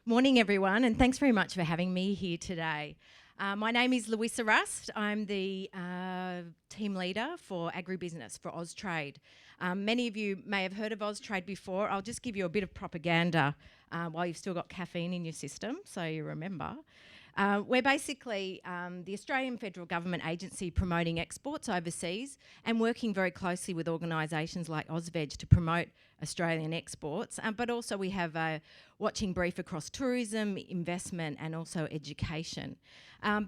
Morning, everyone, and thanks very much for having me here today. My name is Luisa Rust. I'm the team leader for agribusiness for Austrade. Many of you may have heard of Austrade before. I'll just give you a bit of propaganda while you've still got caffeine in your system, so you remember. We're basically the Australian federal government agency promoting exports overseas and working very closely with organisations like AUSVEG to promote Australian exports, but also we have a watching brief across tourism, investment and also education.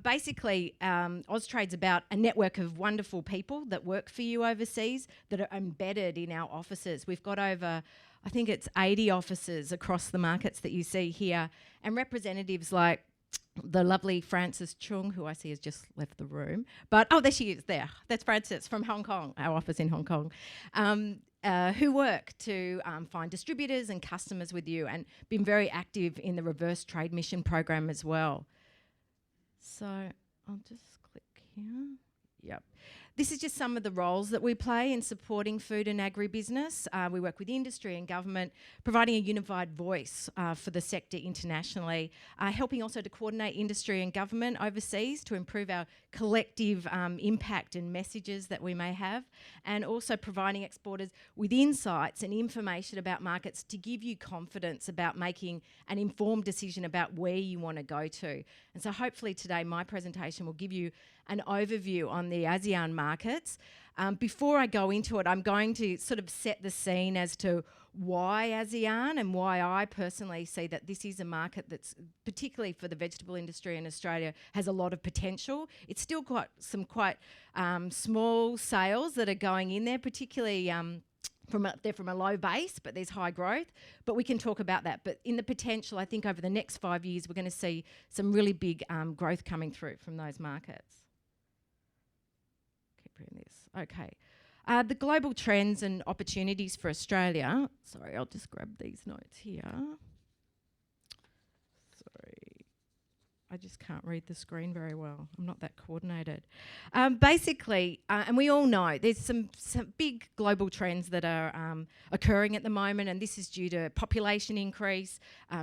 Basically, Austrade's about a network of wonderful people that work for you overseas that are embedded in our offices. We've got over, I think it's 80 offices across the markets that you see here, and representatives like the lovely Frances Chung, who I see has just left the room. But, oh, there she is, there. That's Frances from Hong Kong, our office in Hong Kong, who work to find distributors and customers with you and been very active in the reverse trade mission program as well. So I'll just click here. Yep. This is just some of the roles that we play in supporting food and agribusiness. We work with industry and government, providing a unified voice for the sector internationally, helping also to coordinate industry and government overseas to improve our collective impact and messages that we may have, and also providing exporters with insights and information about markets to give you confidence about making an informed decision about where you want to go to. And so hopefully today my presentation will give you an overview on the ASEAN markets. Before I go into it, I'm going to sort of set the scene as to why ASEAN and why I personally see that this is a market that's, particularly for the vegetable industry in Australia, has a lot of potential. It's still got some quite small sales that are going in there, particularly they're from a low base, but there's high growth. But we can talk about that. But in the potential, I think over the next 5 years, we're going to see some really big growth coming through from those markets. Okay. The global trends and opportunities for Australia. Sorry, I'll just grab these notes here. Sorry, I just can't read the screen very well. I'm not that coordinated. Basically, and we all know there's some big global trends that are occurring at the moment, and this is due to population increase,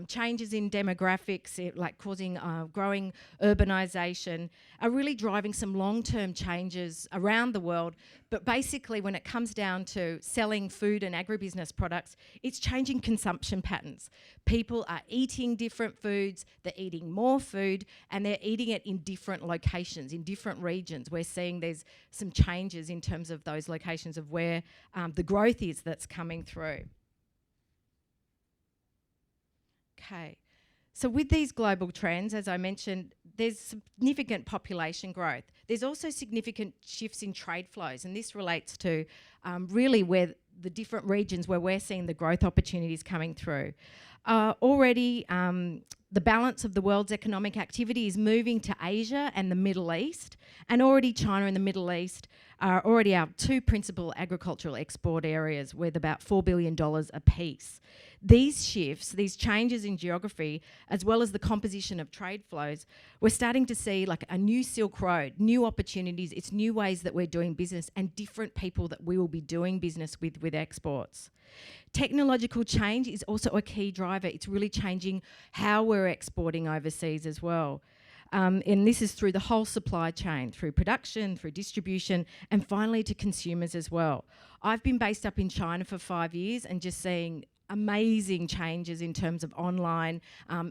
changes in demographics, like causing growing urbanisation, are really driving some long-term changes around the world. But basically, when it comes down to selling food and agribusiness products, it's changing consumption patterns. People are eating different foods, they're eating more food, and they're eating it in different locations, in different regions. We're seeing there's some changes in terms of those locations of where the growth is that's coming through. Okay. So with these global trends, as I mentioned, there's significant population growth. There's also significant shifts in trade flows, and this relates to really where the different regions where we're seeing the growth opportunities coming through. Already, the balance of the world's economic activity is moving to Asia and the Middle East, and already China and the Middle East are already our two principal agricultural export areas with about $4 billion apiece. These shifts, these changes in geography, as well as the composition of trade flows, we're starting to see like a new Silk Road, new opportunities, it's new ways that we're doing business and different people that we will be doing business with exports. Technological change is also a key driver. It's really changing how we're exporting overseas as well. And this is through the whole supply chain, through production, through distribution, and finally to consumers as well. I've been based up in China for 5 years and just seeing amazing changes in terms of online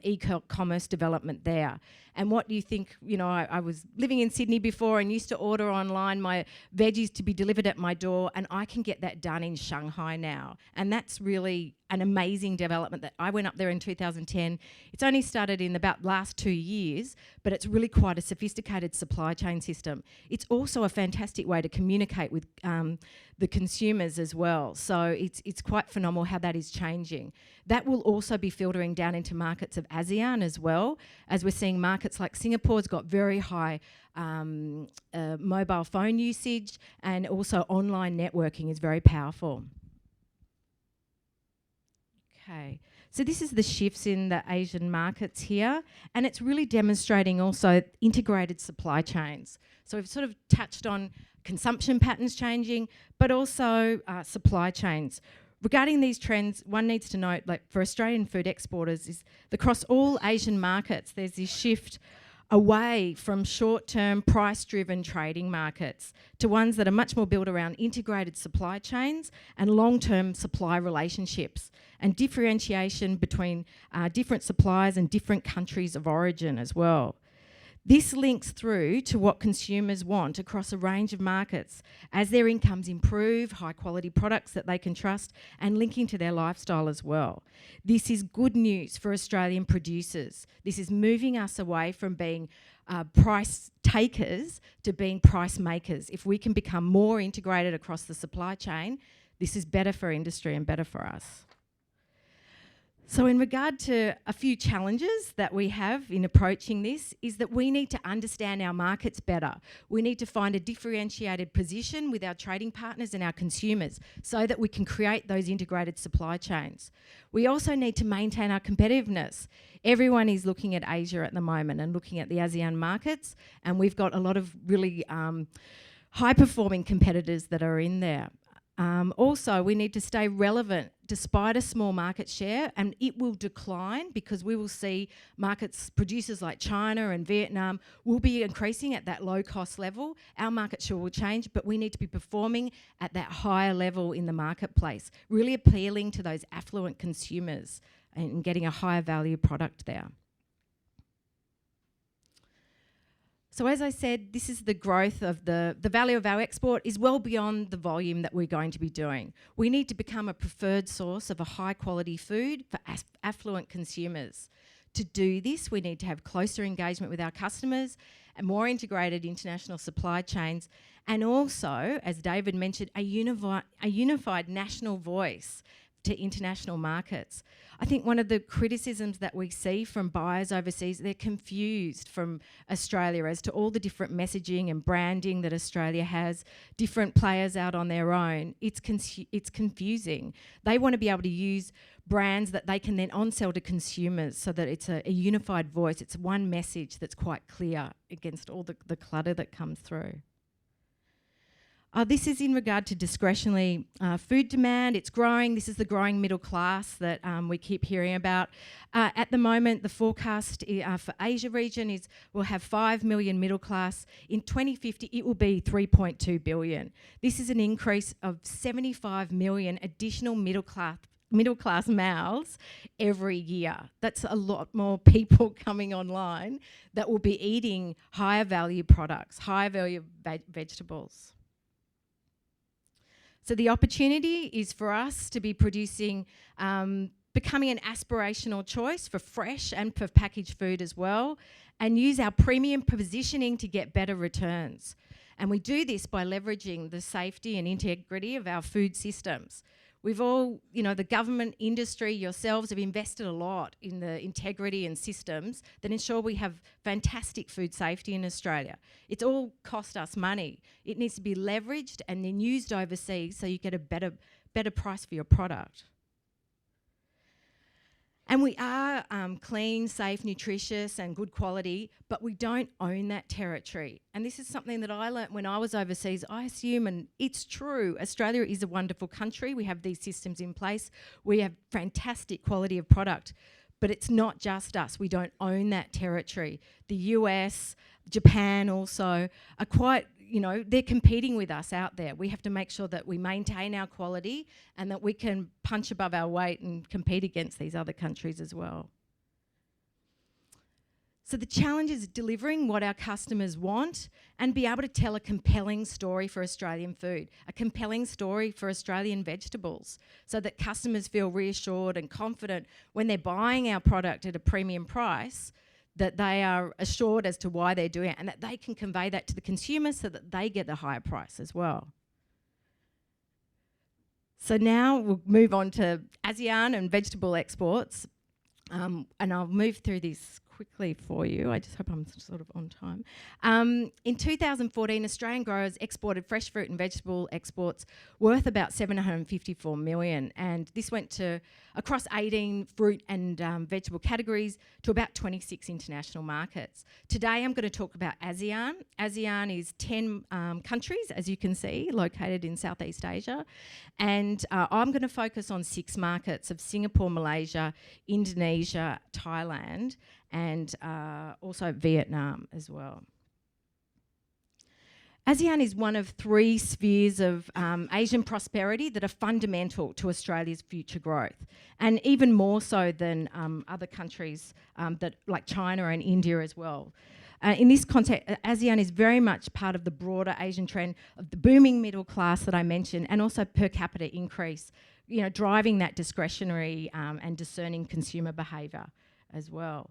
e-commerce development there. And what do you think, you know, I was living in Sydney before and used to order online my veggies to be delivered at my door, and I can get that done in Shanghai now. And that's really an amazing development that I went up there in 2010. It's only started in about last 2 years, but it's really quite a sophisticated supply chain system. It's also a fantastic way to communicate with the consumers as well. So it's quite phenomenal how that is changing. That will also be filtering down into markets of ASEAN as well, as we're seeing markets like Singapore's got very high mobile phone usage, and also online networking is very powerful. Okay, so this is the shifts in the Asian markets here, and it's really demonstrating also integrated supply chains. So we've sort of touched on consumption patterns changing, but also supply chains. Regarding these trends, one needs to note, like for Australian food exporters, is across all Asian markets, there's this shift away from short-term price-driven trading markets to ones that are much more built around integrated supply chains and long-term supply relationships and differentiation between different suppliers and different countries of origin as well. This links through to what consumers want across a range of markets as their incomes improve, high quality products that they can trust, and linking to their lifestyle as well. This is good news for Australian producers. This is moving us away from being price takers to being price makers. If we can become more integrated across the supply chain, this is better for industry and better for us. So in regard to a few challenges that we have in approaching this is that we need to understand our markets better. We need to find a differentiated position with our trading partners and our consumers so that we can create those integrated supply chains. We also need to maintain our competitiveness. Everyone is looking at Asia at the moment and looking at the ASEAN markets, and we've got a lot of really high-performing competitors that are in there. Also, we need to stay relevant despite a small market share, and it will decline because we will see producers like China and Vietnam will be increasing at that low cost level. Our market share will change, but we need to be performing at that higher level in the marketplace, really appealing to those affluent consumers and getting a higher value product there. So as I said, this is the growth of the value of our export is well beyond the volume that we're going to be doing. We need to become a preferred source of a high quality food for affluent consumers. To do this, we need to have closer engagement with our customers and more integrated international supply chains, and also, as David mentioned, a unified national voice to international markets. I think one of the criticisms that we see from buyers overseas, they're confused from Australia as to all the different messaging and branding that Australia has, different players out on their own. It's confusing. They want to be able to use brands that they can then on-sell to consumers so that it's a unified voice. It's one message that's quite clear against all the clutter that comes through. This is in regard to discretionary food demand. It's growing. This is the growing middle class that we keep hearing about. At the moment, the forecast for Asia region is we'll have 5 million middle class. In 2050, it will be 3.2 billion. This is an increase of 75 million additional middle class mouths every year. That's a lot more people coming online that will be eating higher value products, higher value vegetables. So the opportunity is for us to be producing, becoming an aspirational choice for fresh and for packaged food as well, and use our premium positioning to get better returns. And we do this by leveraging the safety and integrity of our food systems. We've all, the government, industry, yourselves have invested a lot in the integrity and systems that ensure we have fantastic food safety in Australia. It's all cost us money. It needs to be leveraged and then used overseas so you get a better price for your product. And we are clean, safe, nutritious and good quality, but we don't own that territory. And this is something that I learnt when I was overseas. I assume, and it's true, Australia is a wonderful country. We have these systems in place. We have fantastic quality of product, but it's not just us. We don't own that territory. The US, Japan also are quite, they're competing with us out there. We have to make sure that we maintain our quality and that we can punch above our weight and compete against these other countries as well. So the challenge is delivering what our customers want and be able to tell a compelling story for Australian food, a compelling story for Australian vegetables, so that customers feel reassured and confident when they're buying our product at a premium price, that they are assured as to why they're doing it and that they can convey that to the consumer so that they get the higher price as well. So now we'll move on to ASEAN and vegetable exports. And I'll move through this quickly for you. I just hope I'm sort of on time. In 2014, Australian growers exported fresh fruit and vegetable exports worth about 754 million, and this went to across 18 fruit and vegetable categories to about 26 international markets. Today I'm going to talk about ASEAN. ASEAN is 10 countries, as you can see, located in Southeast Asia, and I'm going to focus on 6 markets of Singapore, Malaysia, Indonesia, Thailand, and also Vietnam as well. ASEAN is one of 3 spheres of Asian prosperity that are fundamental to Australia's future growth, and even more so than other countries that like China and India as well. In this context, ASEAN is very much part of the broader Asian trend of the booming middle class that I mentioned, and also per capita increase, you know, driving that discretionary and discerning consumer behaviour as well.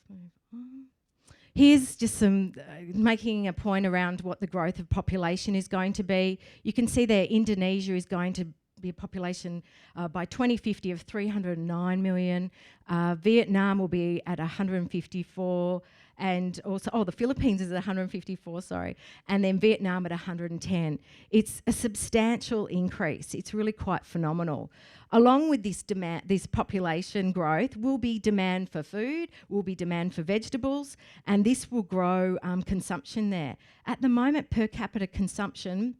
Just move on. Here's just some making a point around what the growth of population is going to be. You can see there Indonesia is going to be a population by 2050 of 309 million. Vietnam will be at 154, and also, the Philippines is at 154, sorry, and then Vietnam at 110. It's a substantial increase. It's really quite phenomenal. Along with this demand, this population growth, will be demand for food, will be demand for vegetables, and this will grow consumption there. At the moment, per capita consumption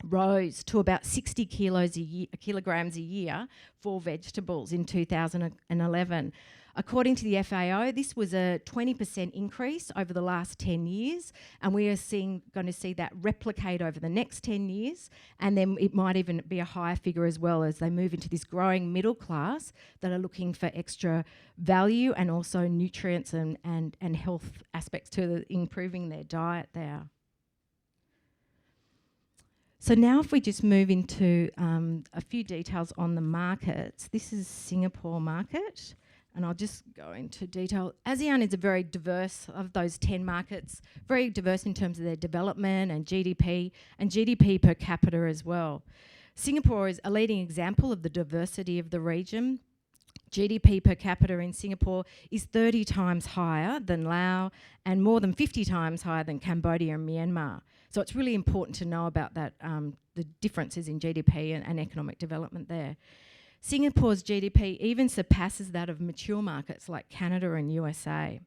rose to about 60 kilograms a year for vegetables in 2011. According to the FAO, this was a 20% increase over the last 10 years, and we are going to see that replicate over the next 10 years, and then it might even be a higher figure as well as they move into this growing middle class that are looking for extra value and also nutrients and health aspects to improving their diet there. So now if we just move into a few details on the markets. This is Singapore market, and I'll just go into detail. ASEAN is a very diverse, of those 10 markets, very diverse in terms of their development and GDP per capita as well. Singapore is a leading example of the diversity of the region. GDP per capita in Singapore is 30 times higher than Laos and more than 50 times higher than Cambodia and Myanmar. So it's really important to know about that, the differences in GDP and economic development there. Singapore's GDP even surpasses that of mature markets like Canada and USA.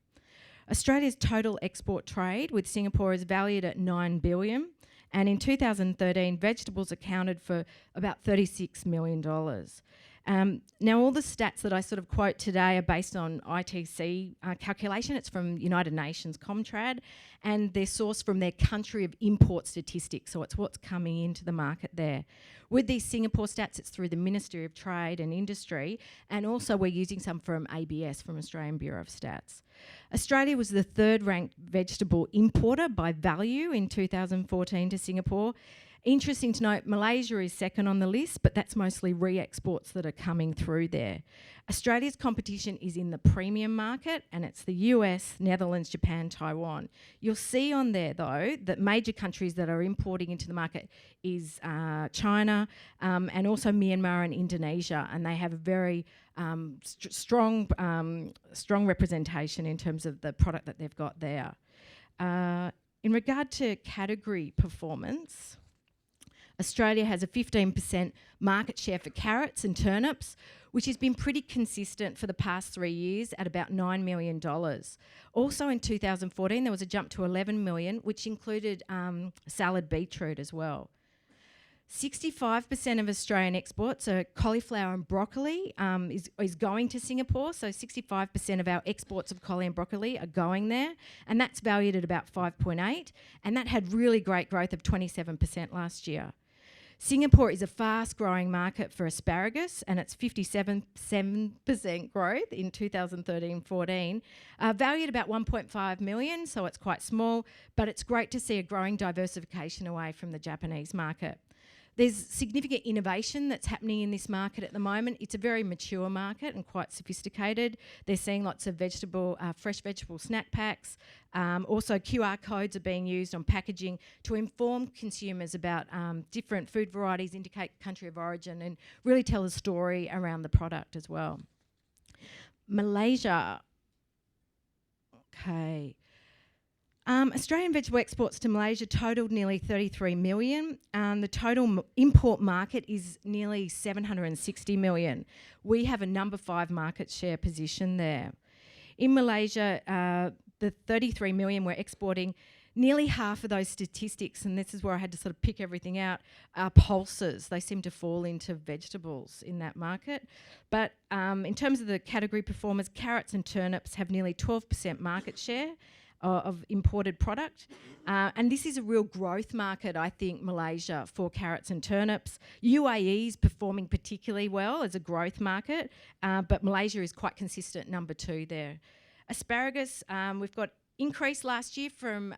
Australia's total export trade with Singapore is valued at $9 billion, and in 2013, vegetables accounted for about $36 million. Now, all the stats that I sort of quote today are based on ITC calculation. It's from United Nations Comtrade, and they're sourced from their country of import statistics, so it's what's coming into the market there. With these Singapore stats, it's through the Ministry of Trade and Industry, and also we're using some from ABS, from Australian Bureau of Stats. Australia was the 3rd ranked vegetable importer by value in 2014 to Singapore. Interesting to note, Malaysia is 2nd on the list, but that's mostly re-exports that are coming through there. Australia's competition is in the premium market, and it's the US, Netherlands, Japan, Taiwan. You'll see on there, though, that major countries that are importing into the market is China and also Myanmar and Indonesia, and they have a very strong representation in terms of the product that they've got there. In regard to category performance, Australia has a 15% market share for carrots and turnips, which has been pretty consistent for the past 3 years at about $9 million. Also in 2014, there was a jump to 11 million, which included salad beetroot as well. 65% of Australian exports are cauliflower and broccoli is going to Singapore. So 65% of our exports of cauli and broccoli are going there, and that's valued at about 5.8, and that had really great growth of 27% last year. Singapore is a fast-growing market for asparagus, and it's 57% growth in 2013-14, valued about 1.5 million, so it's quite small, but it's great to see a growing diversification away from the Japanese market. There's significant innovation that's happening in this market at the moment. It's a very mature market and quite sophisticated. They're seeing lots of fresh vegetable snack packs. Also, QR codes are being used on packaging to inform consumers about different food varieties, indicate country of origin, and really tell a story around the product as well. Malaysia. Okay. Australian vegetable exports to Malaysia totaled nearly 33 million. The total import market is nearly 760 million. We have a number 5 market share position there. In Malaysia, the 33 million we're exporting, nearly half of those statistics, and this is where I had to sort of pick everything out, are pulses. They seem to fall into vegetables in that market. But in terms of the category performers, carrots and turnips have nearly 12% market share of imported product. And this is a real growth market, I think, Malaysia, for carrots and turnips. UAE is performing particularly well as a growth market, but Malaysia is quite consistent, number 2 there. Asparagus, we've got increased last year from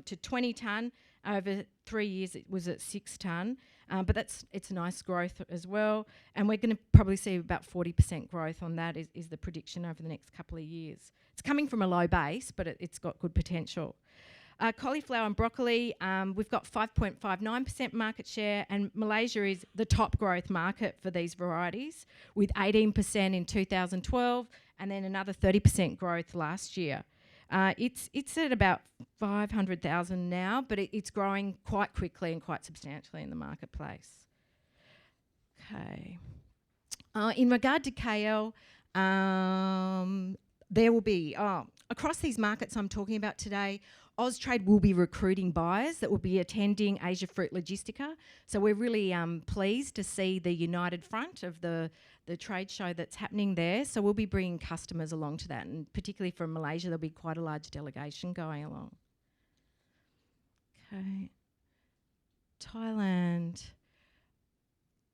to 20 tonne. Over 3 years it was at 6 tonne, but it's a nice growth as well, and we're going to probably see about 40% growth on that is the prediction over the next couple of years. It's coming from a low base, but it's got good potential. Cauliflower and broccoli, we've got 5.59% market share, and Malaysia is the top growth market for these varieties, with 18% in 2012 and then another 30% growth last year. It's at about 500,000 now, but it's growing quite quickly and quite substantially in the marketplace. Okay. In regard to KL, there will be, across these markets I'm talking about today, Austrade will be recruiting buyers that will be attending Asia Fruit Logistica. So we're really pleased to see the united front of the trade show that's happening there. So we'll be bringing customers along to that, and particularly from Malaysia, there'll be quite a large delegation going along. Okay. Thailand.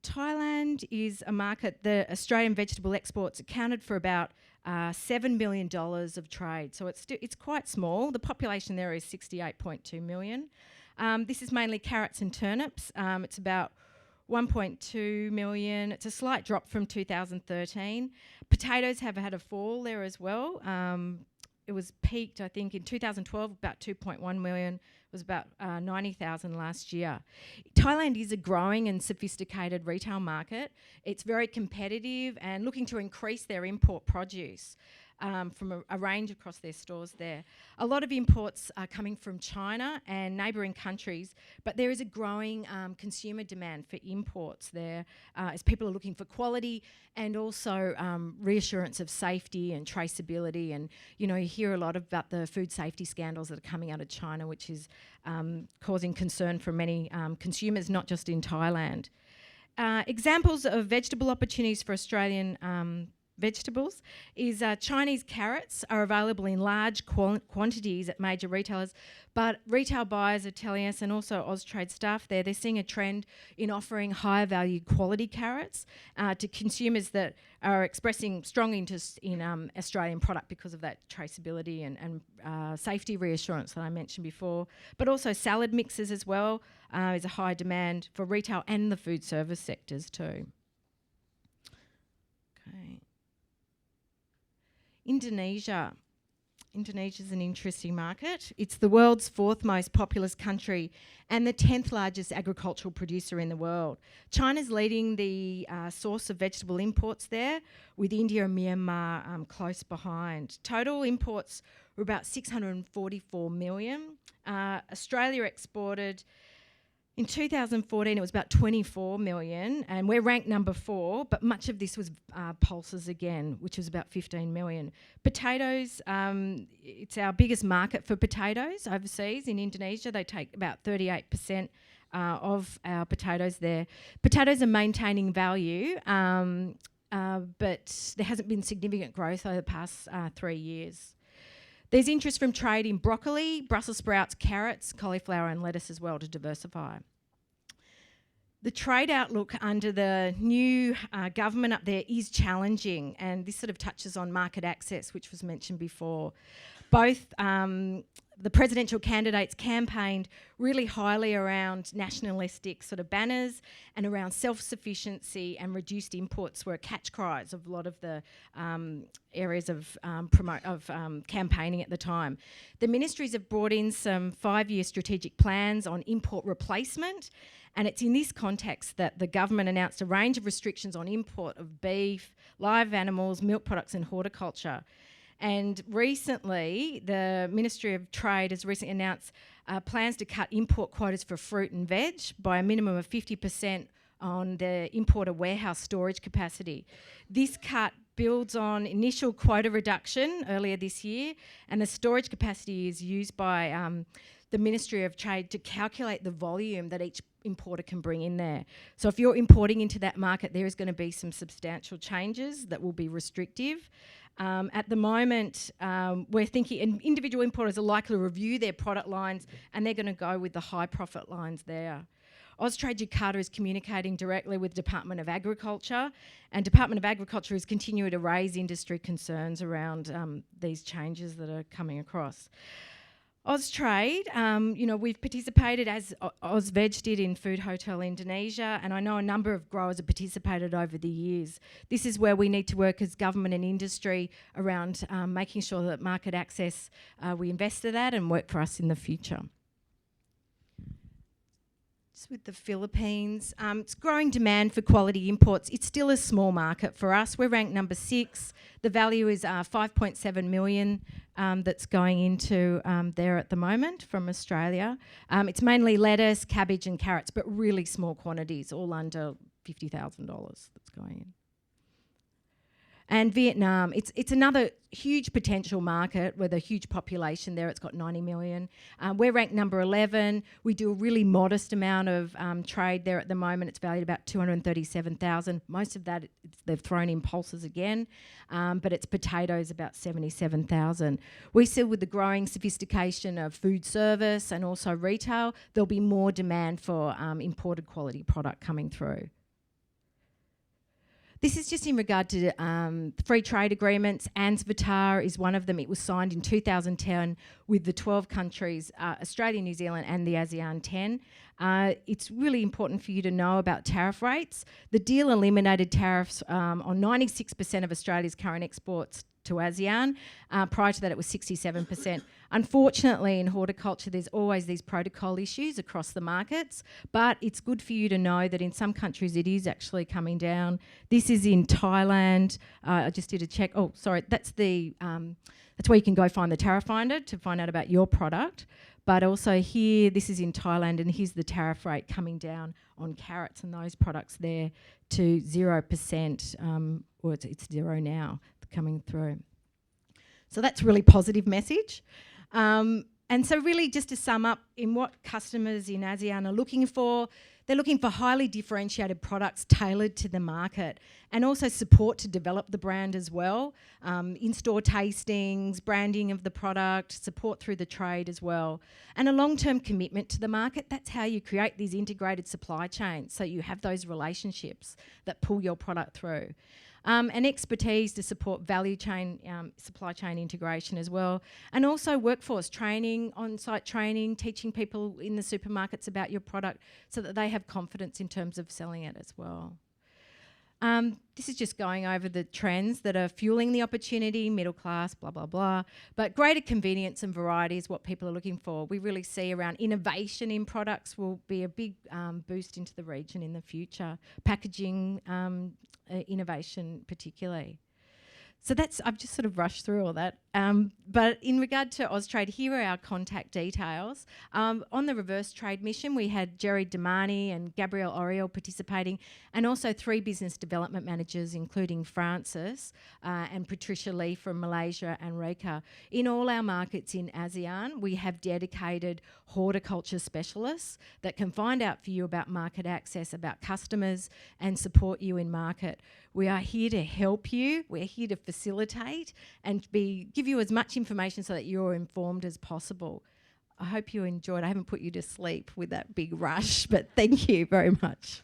Thailand is a market, the Australian vegetable exports accounted for about $7 million of trade. So it's quite small. The population there is 68.2 million. This is mainly carrots and turnips. It's about 1.2 million. It's a slight drop from 2013. Potatoes have had a fall there as well. It was peaked, I think, in 2012, about 2.1 million. It was about 90,000 last year. Thailand is a growing and sophisticated retail market. It's very competitive and looking to increase their import produce from a range across their stores there. A lot of imports are coming from China and neighbouring countries, but there is a growing consumer demand for imports there as people are looking for quality and also reassurance of safety and traceability. And, you know, you hear a lot about the food safety scandals that are coming out of China, which is causing concern for many consumers, not just in Thailand. Examples of vegetable opportunities for Australian vegetables is Chinese carrots are available in large quantities at major retailers, but retail buyers are telling us, and also Austrade staff there, they're seeing a trend in offering higher value quality carrots to consumers that are expressing strong interest in Australian product because of that traceability and safety reassurance that I mentioned before. But also salad mixes as well is a high demand for retail and the food service sectors too. Okay. Indonesia. Indonesia is an interesting market. It's the world's 4th most populous country and the 10th largest agricultural producer in the world. China's leading the source of vegetable imports there, with India and Myanmar close behind. Total imports were about 644 million. Australia exported, in 2014, it was about 24 million, and we're ranked number 4, but much of this was pulses again, which was about 15 million. Potatoes, it's our biggest market for potatoes overseas. In Indonesia, they take about 38% of our potatoes there. Potatoes are maintaining value, but there hasn't been significant growth over the past 3 years. There's interest from trade in broccoli, Brussels sprouts, carrots, cauliflower and lettuce as well to diversify. The trade outlook under the new government up there is challenging, and this sort of touches on market access, which was mentioned before. Both the presidential candidates campaigned really highly around nationalistic sort of banners, and around self-sufficiency and reduced imports were catch cries of a lot of the areas of campaigning at the time. The ministries have brought in some 5-year strategic plans on import replacement And it's in this context that the government announced a range of restrictions on import of beef, live animals, milk products and horticulture. And recently, the Ministry of Trade has recently announced plans to cut import quotas for fruit and veg by a minimum of 50% on the importer warehouse storage capacity. This cut builds on initial quota reduction earlier this year, and the storage capacity is used by the Ministry of Trade to calculate the volume that each importer can bring in there. So if you're importing into that market, there is going to be some substantial changes that will be restrictive. At the moment, we're thinking, and individual importers are likely to review their product lines, and they're going to go with the high profit lines there. Austrade Jakarta is communicating directly with Department of Agriculture, and Department of Agriculture is continuing to raise industry concerns around these changes that are coming across. Austrade, we've participated as AUSVEG did in Food Hotel Indonesia, and I know a number of growers have participated over the years. This is where we need to work as government and industry around making sure that market access, we invest in that and work for us in the future. With the Philippines, it's growing demand for quality imports. It's still a small market for us. We're ranked number 6. The value is 5.7 million that's going into there at the moment from Australia. It's mainly lettuce, cabbage and carrots, but really small quantities, all under $50,000 that's going in. And Vietnam, it's another huge potential market with a huge population there. It's got 90 million. We're ranked number 11. We do a really modest amount of trade there at the moment. It's valued about 237,000. Most of that, they've thrown in pulses again, but it's potatoes about 77,000. We see with the growing sophistication of food service and also retail, there'll be more demand for imported quality product coming through. This is just in regard to free trade agreements. AUSVEG is one of them. It was signed in 2010 with the 12 countries, Australia, New Zealand and the ASEAN 10. It's really important for you to know about tariff rates. The deal eliminated tariffs on 96% of Australia's current exports to ASEAN. Prior to that, it was 67%. Unfortunately, in horticulture, there's always these protocol issues across the markets, but it's good for you to know that in some countries it is actually coming down. This is in Thailand. I just did a check. Oh, sorry, that's where you can go find the tariff finder to find out about your product. But also here, this is in Thailand, and here's the tariff rate coming down on carrots and those products there to 0%, or it's 0 now, coming through. So that's a really positive message. And so really just to sum up in what customers in ASEAN are looking for, they're looking for highly differentiated products tailored to the market and also support to develop the brand as well, in-store tastings, branding of the product, support through the trade as well, and a long-term commitment to the market. That's how you create these integrated supply chains, so you have those relationships that pull your product through. And expertise to support value chain, supply chain integration as well. And also workforce training, on-site training, teaching people in the supermarkets about your product so that they have confidence in terms of selling it as well. This is just going over the trends that are fueling the opportunity, middle class, blah, blah, blah. But greater convenience and variety is what people are looking for. We really see around innovation in products will be a big boost into the region in the future. Packaging, innovation particularly. So I've just sort of rushed through all that. But in regard to Austrade, here are our contact details. On the reverse trade mission, we had Jerry Damani and Gabrielle Oriel participating, and also 3 business development managers, including Francis and Patricia Lee from Malaysia and Reka. In all our markets in ASEAN, we have dedicated horticulture specialists that can find out for you about market access, about customers, and support you in market. We are here to help you. We're here to facilitate and give you as much information so that you're informed as possible. I hope you enjoyed. I haven't put you to sleep with that big rush, but thank you very much.